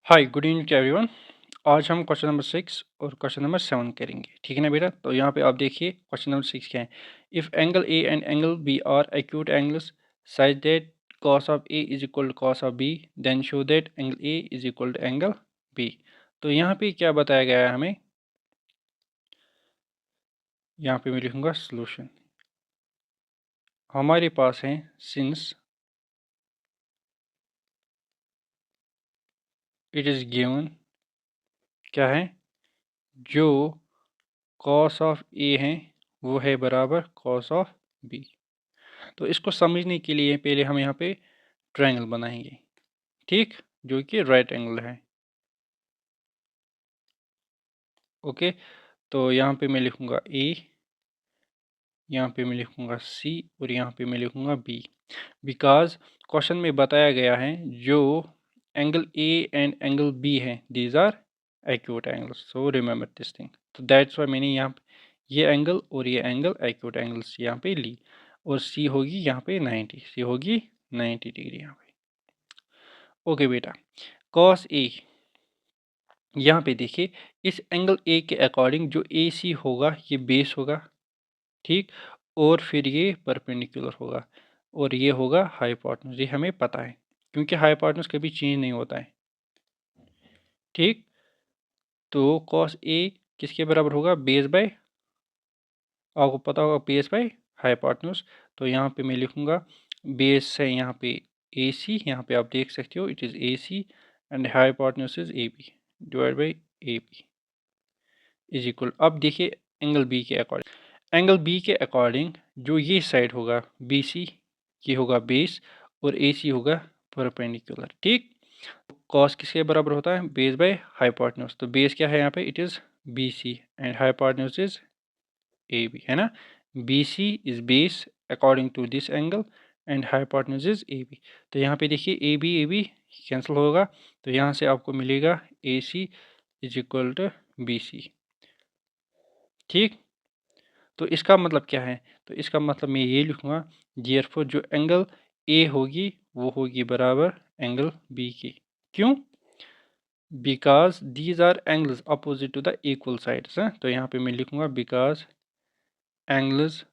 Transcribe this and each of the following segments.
Hi good evening to everyone. आज हम question number 6 और क्वेश्चन नंबर 7 करेंगे, ठीक है ना बेटा। तो यहाँ पे आप देखिए क्वेश्चन नंबर 6 क्या है। If angle A and angle B are acute angles such that cos of A is equal to cos of B, then show that angle A is equal to angle B. तो यहाँ पे क्या बताया गया है हमें, यहाँ पे मैं लिखूँगा सोल्यूशन। हमारे पास है सिंस इट इज़ गिवन क्या है, जो cos ऑफ ए है वो है बराबर cos ऑफ बी। तो इसको समझने के लिए पहले हम यहाँ पे ट्रायंगल बनाएंगे, ठीक, जो कि राइट एंगल है। ओके, तो यहाँ पे मैं लिखूँगा ए, यहाँ पे मैं लिखूँगा सी और यहाँ पे मैं लिखूँगा बी। बिकॉज क्वेश्चन में बताया गया है जो angle A and angle B है these are acute angles, so remember this thing. तो दैट्स वाई मैंने यहाँ ये एंगल और ये एंगल एक्यूट एंगल्स यहाँ पे ली, और सी होगी यहाँ पे 90, सी होगी 90 डिग्री यहाँ पे। ओके बेटा, कॉस ए, यहाँ पे देखिए इस एंगल ए के अकॉर्डिंग जो ए सी होगा ये बेस होगा, ठीक, और फिर ये परपेंडिकुलर होगा और ये होगा हाइपोटेन्यूज। ये हमें पता है क्योंकि हाइपोटेन्यूज कभी चेंज नहीं होता है, ठीक। तो कॉस ए किसके बराबर होगा, बेस बाय, आपको पता होगा बेस बाय हाइपोटेन्यूज। तो यहाँ पे मैं लिखूँगा बेस है यहाँ पे ए सी, यहाँ पे आप देख सकते हो it is A C and hypotenuse is A B divide by A B is equal. अब देखिए एंगल बी के अकॉर्डिंग, एंगल बी के अकॉर्डिंग जो ये साइड होगा बी सी, ये होगा बेस और ए सी होगा परपेंडिकुलर, ठीक। कॉस किसके बराबर होता है, बेस बाय हाइपोटेन्यूज। तो बेस क्या है यहाँ पे, it is B C and hypotenuse is A B, है ना। B C is base according to this angle and hypotenuse is A B. तो यहाँ पे देखिए ए बी कैंसिल होगा, तो यहाँ से आपको मिलेगा A C is equal to B C, ठीक। तो इसका मतलब क्या है, तो इसका मतलब मैं ये लिखूँगा देयरफॉर जो एंगल ए होगी वो होगी बराबर एंगल बी की। क्यों, because these are angles opposite to the equal sides हैं। तो यहाँ पे मैं लिखूँगा because angles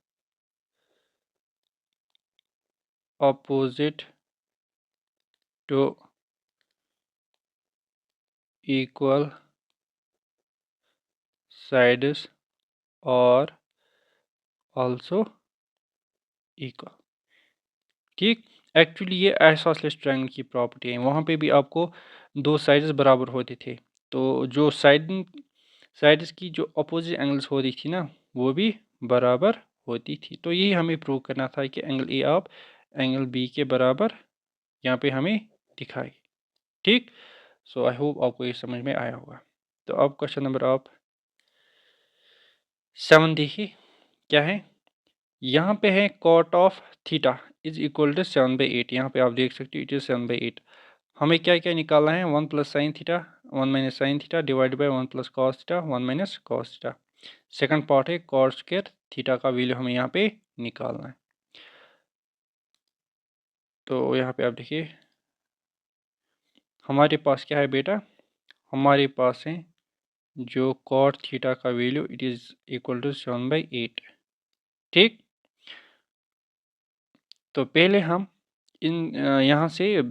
opposite to equal sides और आल्सो इक्वल, ठीक। एक्चुअली ये आइसोसेलेस ट्रायंगल की प्रॉपर्टी है, वहाँ पे भी आपको दो साइड्स बराबर होते थे, तो जो साइड्स की जो अपोजिट एंगल्स होती थी ना वो भी बराबर होती थी। तो यही हमें प्रूव करना था कि एंगल ए आप एंगल बी के बराबर यहाँ पे हमें दिखाई, ठीक। सो आई होप आपको ये समझ में आया होगा। तो अब क्वेश्चन नंबर आप 7 देखिए क्या है। यहाँ पे है cot of theta is equal to 7/8। यहाँ पे आप देख सकते हो इट इज़ 7/8। हमें क्या क्या निकालना है, 1 plus sine theta 1 minus sine theta divide by 1 plus cos theta 1 minus cos theta. Second part है कॉट स्क्वायर थीटा का वैल्यू हमें यहाँ पे निकालना है। तो यहाँ पे आप देखिए हमारे पास क्या है बेटा, हमारे पास है जो कॉट थीटा का value it is equal to 7/8, ठीक। तो पहले हम इन यहाँ से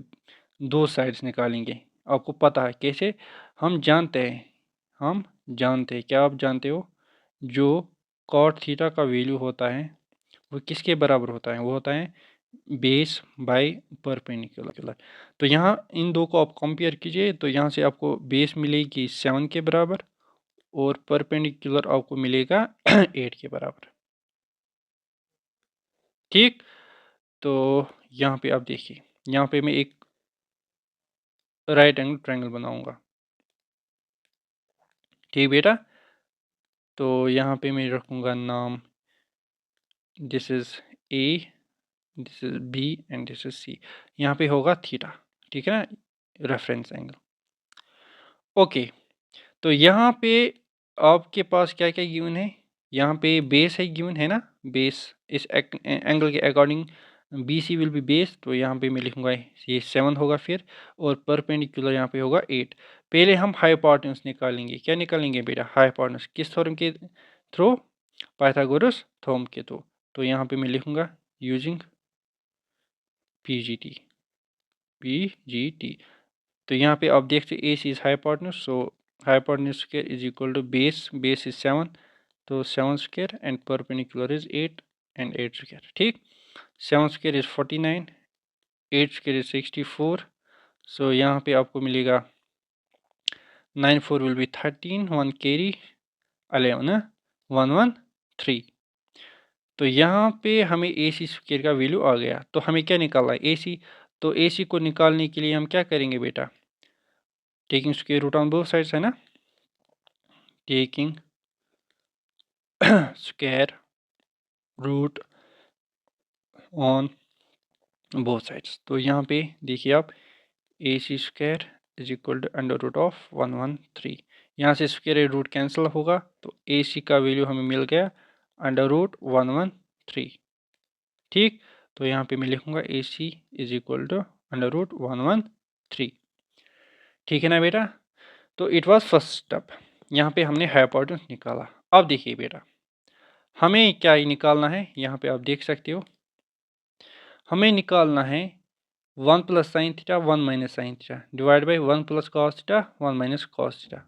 दो साइड्स निकालेंगे। आपको पता है कैसे, हम जानते हैं क्या, आप जानते हो जो कॉट थीटा का वैल्यू होता है वो किसके बराबर होता है, वो होता है बेस बाय परपेंडिकुलर। तो यहाँ इन दो को आप कंपेयर कीजिए, तो यहाँ से आपको बेस मिलेगी 7 के बराबर और परपेंडिकुलर आपको मिलेगा 8 के बराबर, ठीक। तो यहाँ पे आप देखिए, यहाँ पे मैं एक राइट एंगल ट्रायंगल बनाऊंगा, ठीक बेटा। तो यहाँ पे मैं रखूँगा नाम, this is A, this is B and this is C. यहाँ पे होगा थीटा, ठीक है ना, रेफरेंस एंगल। ओके, तो यहाँ पे आपके पास क्या क्या गिवन है, यहाँ पे बेस है गिवन, है ना। बेस इस एंगल के according B C will be base, तो यहाँ पे मैं लिखूँगा ये 7 होगा फिर, और परपेंडिकुलर यहाँ पे होगा 8। पहले हम हाइपोटेन्यूज निकालेंगे। क्या निकालेंगे बेटा? हाइपोटेन्यूज किस थ्योरम के थ्रू? पाइथागोरस थ्योरम के थ्रू। तो यहाँ पे मैं लिखूँगा यूजिंग पीजीटी। तो यहाँ पे आप देखते A C is hypotenuse, so hypotenuse square is equal to base is 7, तो 7 square and perpendicular is 8 and 8 square. ठीक, 7 square is 49, 8 square is 64, so यहाँ पे आपको मिलेगा 9 4 विल बी 13, 1 कैरी 11, 113। तो यहाँ पे हमें ए सी स्क्वायर का वैल्यू आ गया। तो हमें क्या निकालना है? ए सी। तो ए सी को निकालने के लिए हम क्या करेंगे बेटा? Taking square root on both sides, है ना? Taking square root on both sides. तो यहाँ पे देखिए आप, A C square is equal to under root of 113। यहाँ से स्क्वायर रूट कैंसिल होगा, तो ए सी का वैल्यू हमें मिल गया अंडर रूट 113। ठीक, तो यहाँ पे मैं लिखूँगा A C is equal to under root 113। ठीक है ना बेटा? तो इट वाज फर्स्ट स्टेप। यहाँ पे हमने हाइपोटेन्यूज निकाला। अब देखिए बेटा, हमें क्या निकालना है? यहाँ पे आप देख सकते हो, हमें निकालना है 1 plus sine theta 1 minus sine theta divide by 1 plus cos theta 1 minus cos theta.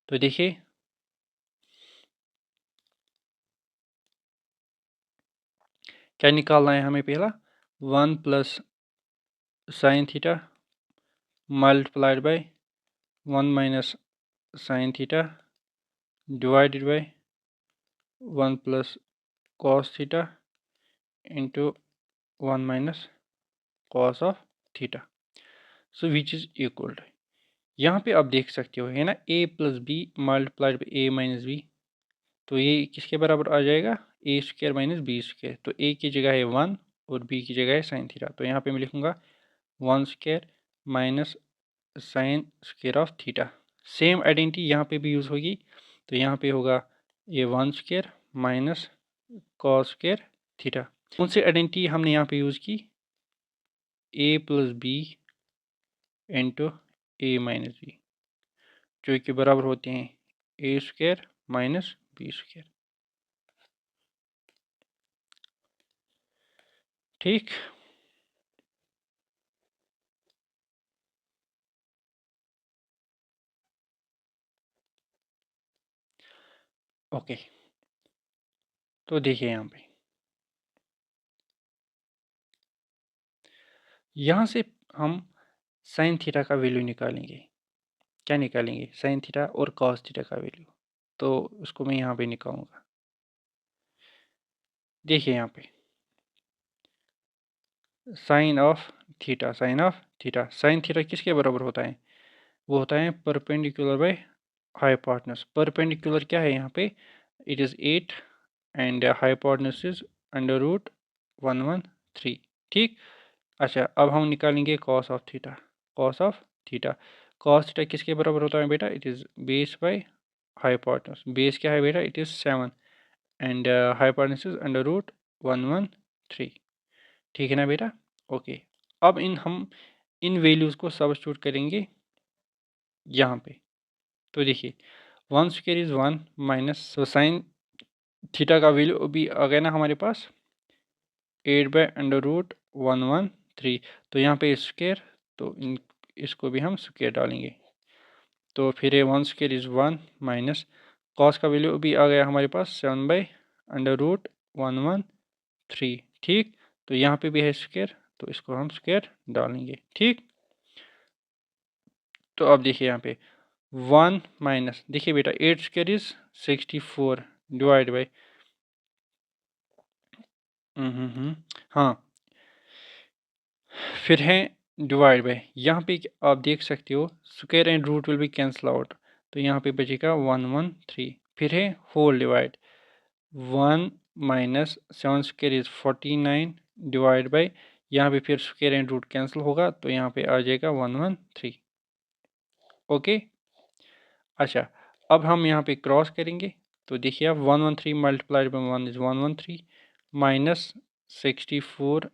तो देखिए, क्या निकालना है हमें? पहला 1 plus sine theta multiplied by 1 minus sine theta divided by 1 plus cos theta into 1 minus cos of theta, so which is equal to, यहाँ पे आप देख सकते हो है ना, A plus B multiplied by A minus B. तो ये किसके बराबर आ जाएगा? ए स्क्वायर माइनस बी स्क्वायर। तो ए की जगह है 1 और बी की जगह है साइन थीटा। तो यहाँ पे मैं लिखूँगा 1 square minus sine square of theta. Same identity यहाँ पे भी यूज़ होगी। तो यहाँ पे होगा ये 1 square minus cos square theta. कौन सी आइडेंटिटी हमने यहाँ पे यूज़ की? ए प्लस बी इंटू ए माइनस बी, जो कि बराबर होते हैं ए स्क्वायर माइनस बी स्क्वायर। ठीक, ओके। तो देखिए यहाँ से हम साइन थीटा का वैल्यू निकालेंगे। क्या निकालेंगे? साइन थीटा और कॉस थीटा का वैल्यू। तो उसको मैं यहाँ पे निकालूंगा। देखिए यहाँ पे sine of theta, sine theta किसके बराबर होता है? वो होता है परपेंडिकुलर बाय हाइपोटेन्यूज। परपेंडिकुलर क्या है यहाँ पे? It is 8 and hypotenuse is under root 113। ठीक, अच्छा, अब हम निकालेंगे cos of theta. Cos theta किसके बराबर होता है बेटा? It is base by hypotenuse. Base क्या है बेटा? It is 7 and hypotenuse is under root 113। ठीक है ना बेटा? ओके, अब हम इन वैल्यूज़ को सब्स्टिट्यूट करेंगे यहाँ पे। तो देखिए 1 स्क्वायर इज़ 1 माइनस, तो साइन थीटा का वैल्यू अभी आ गया ना हमारे पास 8 बाय अंडर रूट 113। तो यहाँ पे स्क्वायर, तो इसको भी हम स्क्वायर डालेंगे। तो फिर ये 1 स्क्वायर इज़ 1 माइनस कॉस का वैल्यू अभी आ गया हमारे पास 7 बाई अंडर रूट 113। ठीक, तो यहाँ पे भी है स्क्वायर, तो इसको हम स्क्वायर डालेंगे। ठीक, तो अब देखिए यहाँ पे 1 माइनस, देखिए बेटा 8 स्क्वायर इज 64 डिवाइड बाई हाँ, फिर है डिवाइड बाई, यहाँ पे आप देख सकते हो square and root will be cancel out. तो यहाँ पे बचेगा 113। फिर है whole divide 1 minus 7 square is 49 divide by, यहाँ पे फिर स्क्वायर एंड रूट कैंसिल होगा, तो यहाँ पे आ जाएगा 113। ओके, अच्छा, अब हम यहाँ पे क्रॉस करेंगे। तो देखिए आप 113 multiplied by 1 is 113 minus 64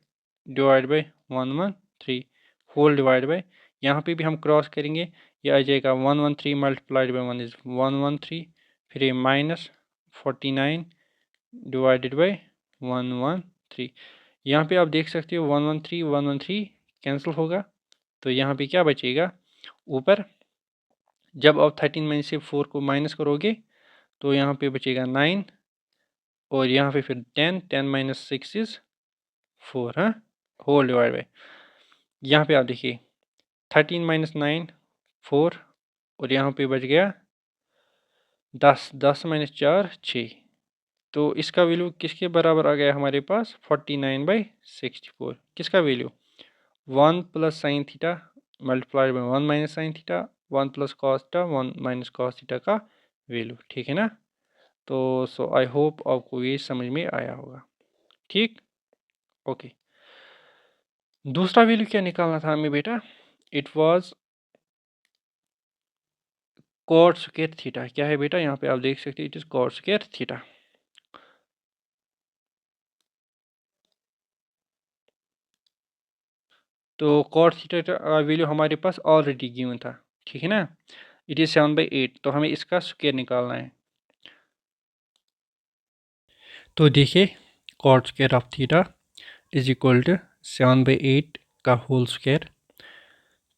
divide by 113 whole divide by, यहाँ पे भी हम क्रॉस करेंगे, ये आ जाएगा 113 मल्टीप्लाइड बाई 1 इज 113, फिर ये माइनस 49 डिवाइडेड बाई 113। यहाँ पे आप देख सकते हो 113 कैंसिल होगा, तो यहाँ पे क्या बचेगा ऊपर, जब आप 13 में से 4 को माइनस करोगे तो यहाँ पे बचेगा 9, और यहाँ पे फिर 10 माइनस 6 इज 4, हाँ, होल डिवाइड बाई, यहाँ पे आप देखिए 13 माइनस 9 4, और यहाँ पे बच गया 10 माइनस 4 6, तो इसका वैल्यू किसके बराबर आ गया हमारे पास 49/64। किसका value 1 plus sine theta multiplied by 1 minus sine theta 1 plus cos theta 1 minus cos theta का वैल्यू, ठीक है ना। तो सो आई होप आपको ये समझ में आया होगा, ठीक, ओके। दूसरा वैल्यू क्या निकालना था हमें बेटा, it was cot square theta. क्या है बेटा, यहाँ पे आप देख सकते हैं it is cot square theta. तो कॉट थीटा का वैल्यू हमारे पास ऑलरेडी गिवन था, ठीक है ना, इट इज 7/8, तो हमें इसका स्क्वायर निकालना है। तो देखिए cot square of theta is equal to 7/8 का होल स्क्वायर।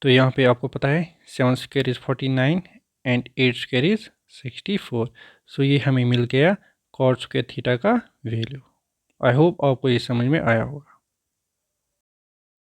तो यहाँ पे आपको पता है 7 square is 49 and 8 square is 64। सो ये हमें मिल गया कॉट स्क्वायर थीटा का वैल्यू। आई होप आपको ये समझ में आया होगा।